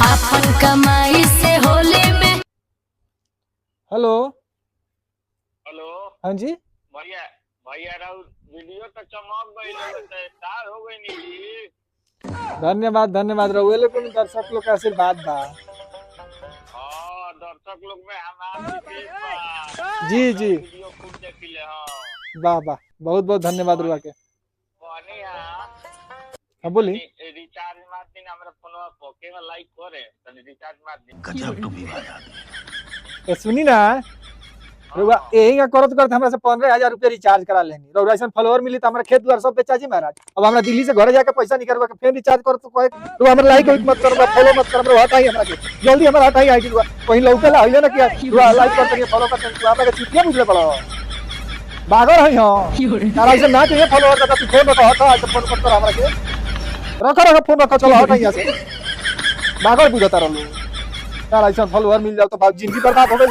अपन कमाई से होली में। हेलो हेलो हाँ जी भैया भैया राहुल वीडियो तो चमक गई स्टार हो गई नी जी। धन्यवाद धन्यवाद रहुए लोग दर्शक लोग का आशीर्वाद बा। हाँ दर्शक लोग में हमारा विशेष बा। जी जी वीडियो खूब देखिले। हाँ वाह वाह बहुत बहुत धन्यवाद रुआ के। पानी हाँ बोली रिचार्ज मार दिन हमरा फोनवा पर केवल लाइक करे तनी रिचार्ज मार दिन। सुनी ना रुआ यही का करत करत हमरा से 15,000 रुपया रिचार्ज करा लेनी रउरा ऐसा फॉलोअर मिली तो हमरा खेत द्वार सब बेचा जी महाराज। अब हमरा दिल्ली से घरे जाके पैसा निकलवा के फिर रिचार्ज कर तो रुआ हमरा लाइक मत करबा फॉलो मत करबा हटाई हमरा के जल्दी हमरा हटाई आईडी रुआ कहीं लौकेला हइले ना कि रुआ लाइक कर तनी फॉलो कर तनी हमरा के चिट्ठिया बुझले पड़ो बागर हई हां तारा ऐसे ना चाहिए फॉलोअर का तू फोन रखो हटा ऐसे फोन मत कर हमरा के रखो फोन रखो चलो हटाई यहां से बागर बुझता रहलो तारा ऐसा फॉलोअर मिल जाओ तो बात जिंदगी बर्बाद हो गई।